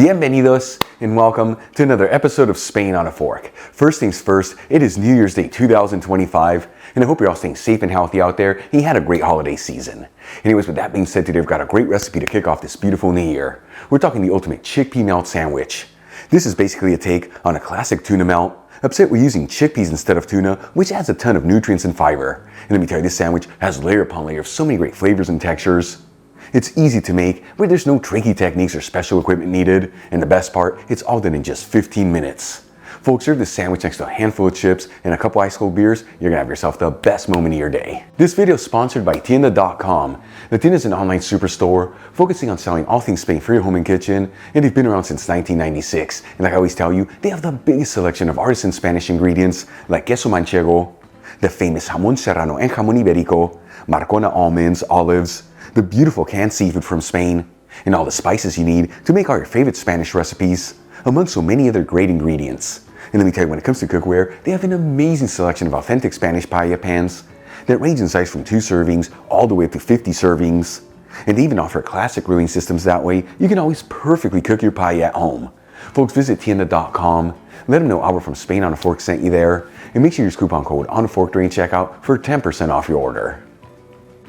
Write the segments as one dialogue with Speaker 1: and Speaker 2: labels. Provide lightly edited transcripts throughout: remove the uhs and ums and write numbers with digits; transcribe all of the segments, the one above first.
Speaker 1: Bienvenidos and welcome to another episode of Spain on a Fork. First things first, it is New Year's Day 2025, and I hope you're all staying safe and healthy out there and you had a great holiday season. Anyways, with that being said, today I've got a great recipe to kick off this beautiful new year. We're talking the ultimate chickpea melt sandwich. This is basically a take on a classic tuna melt, except we're using chickpeas instead of tuna, which adds a ton of nutrients and fiber. And let me tell you, this sandwich has layer upon layer of so many great flavors and textures. It's easy to make, but there's no tricky techniques or special equipment needed. And the best part, it's all done in just 15 minutes. Folks, serve this sandwich next to a handful of chips and a couple ice cold beers, you're gonna have yourself the best moment of your day. This video is sponsored by Tienda.com. The Tienda is an online superstore focusing on selling all things Spain for your home and kitchen, and they've been around since 1996. And like I always tell you, they have the biggest selection of artisan Spanish ingredients like queso manchego, the famous jamón serrano and jamón ibérico, Marcona almonds, olives, the beautiful canned seafood from Spain, and all the spices you need to make all your favorite Spanish recipes, among so many other great ingredients. And let me tell you, when it comes to cookware, they have an amazing selection of authentic Spanish paella pans that range in size from 2 servings all the way up to 50 servings. And they even offer classic grilling systems, that way you can always perfectly cook your paella at home. Folks, visit Tienda.com, let them know Albert from Spain on a Fork sent you there, and make sure you use coupon code ONAFORK during checkout for 10% off your order.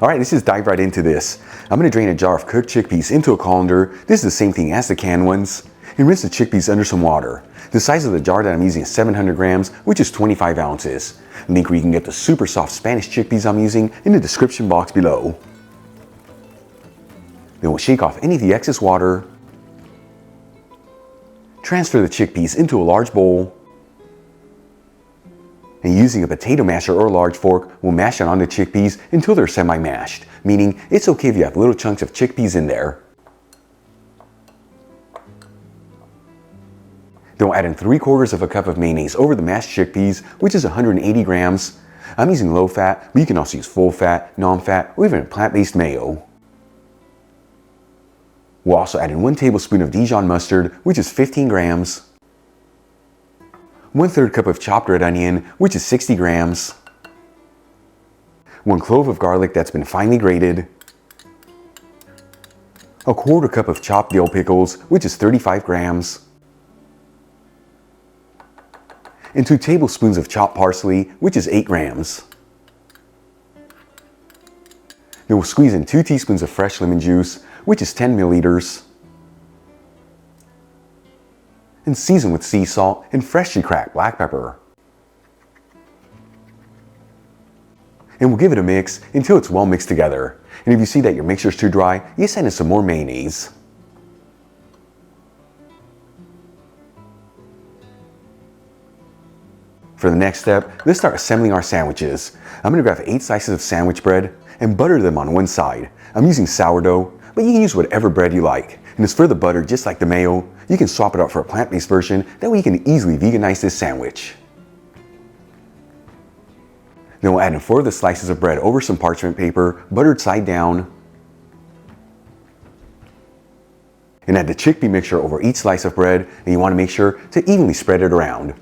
Speaker 1: Alright, let's just dive right into this. I'm going to drain a jar of cooked chickpeas into a colander. This is the same thing as the canned ones. And rinse the chickpeas under some water. The size of the jar that I'm using is 700 grams, which is 25 ounces. Link where you can get the super soft Spanish chickpeas I'm using in the description box below. Then we'll shake off any of the excess water. Transfer the chickpeas into a large bowl. And using a potato masher or a large fork, we'll mash it on the chickpeas until they're semi-mashed, meaning it's okay if you have little chunks of chickpeas in there. Then we'll add in 3/4 cup of mayonnaise over the mashed chickpeas, which is 180 grams. I'm using low fat, but you can also use full fat, non-fat, or even a plant-based mayo. We'll also add in 1 tablespoon of Dijon mustard, which is 15 grams. 1/3 cup of chopped red onion, which is 60 grams. 1 clove of garlic that's been finely grated. 1/4 cup of chopped dill pickles, which is 35 grams. And 2 tablespoons of chopped parsley, which is 8 grams. Then we'll squeeze in 2 teaspoons of fresh lemon juice, which is 10 milliliters. And season with sea salt and freshly cracked black pepper. And we'll give it a mix until it's well mixed together. And if you see that your mixture is too dry, you send in some more mayonnaise. For the next step, let's start assembling our sandwiches. I'm going to grab 8 slices of sandwich bread and butter them on one side. I'm using sourdough, but you can use whatever bread you like. And as for the butter, just like the mayo, you can swap it out for a plant-based version, that way you can easily veganize this sandwich. Then we'll add in 4 of the slices of bread over some parchment paper, buttered side down. And add the chickpea mixture over each slice of bread, and you want to make sure to evenly spread it around.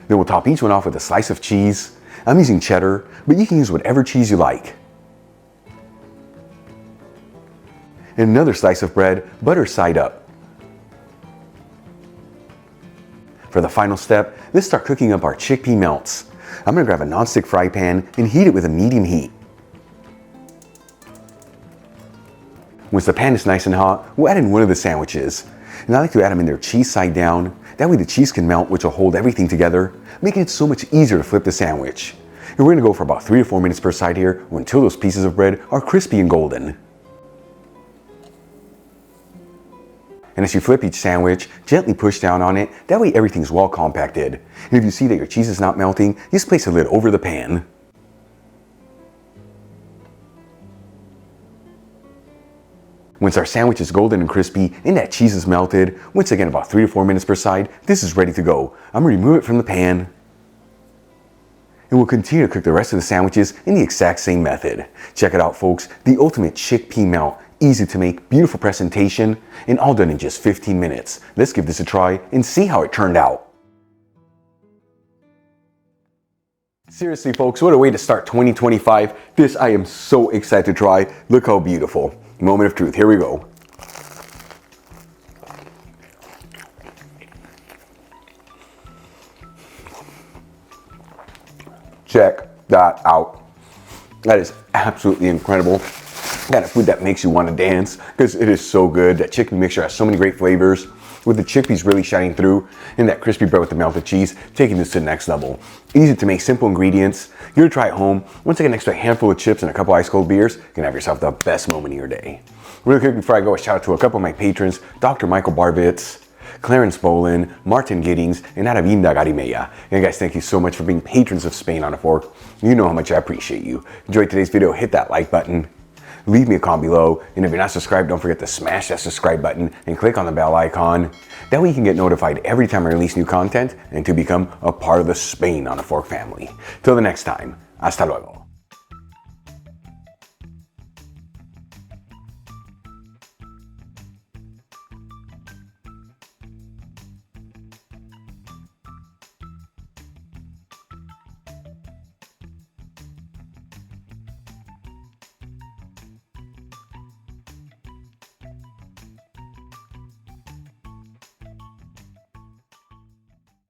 Speaker 1: Then we'll top each one off with a slice of cheese. I'm using cheddar, but you can use whatever cheese you like. And another slice of bread, butter side up. For the final step, let's start cooking up our chickpea melts. I'm going to grab a non-stick fry pan and heat it with a medium heat. Once the pan is nice and hot, we'll add in 1 of the sandwiches. And I like to add them in their cheese side down. That way the cheese can melt, which will hold everything together, making it so much easier to flip the sandwich. And we're going to go for about 3 to 4 minutes per side here, until those pieces of bread are crispy and golden. And as you flip each sandwich, gently push down on it, that way everything's well compacted. And if you see that your cheese is not melting, just place a lid over the pan. Once our sandwich is golden and crispy and that cheese is melted, once again about 3 to 4 minutes per side, this is ready to go. I'm going to remove it from the pan. And we'll continue to cook the rest of the sandwiches in the exact same method. Check it out, folks. The ultimate chickpea melt. Easy to make, beautiful presentation, and all done in just 15 minutes. Let's give this a try and see how it turned out. Seriously folks, what a way to start 2025. This I am so excited to try. Look how beautiful. Moment of truth, here we go. Check that out. That is absolutely incredible. Kind of food that makes you want to dance because it is so good. That chickpea mixture has so many great flavors, with the chickpeas really shining through, and that crispy bread with the melted cheese taking this to the next level. Easy to make, simple ingredients. You're gonna try it home. Once you get an extra handful of chips and a couple ice cold beers, you can have yourself the best moment of your day. Really quick before I go, a shout out to a couple of my patrons, Dr. Michael Barvitz, Clarence Bolin, Martin Giddings, and Aravinda Garimeya. And guys, thank you so much for being patrons of Spain on a Fork. You know how much I appreciate you. Enjoyed today's video, hit that like button. Leave me a comment below, and if you're not subscribed, don't forget to smash that subscribe button and click on the bell icon. That way you can get notified every time I release new content and to become a part of the Spain on a Fork family. Till the next time, hasta luego.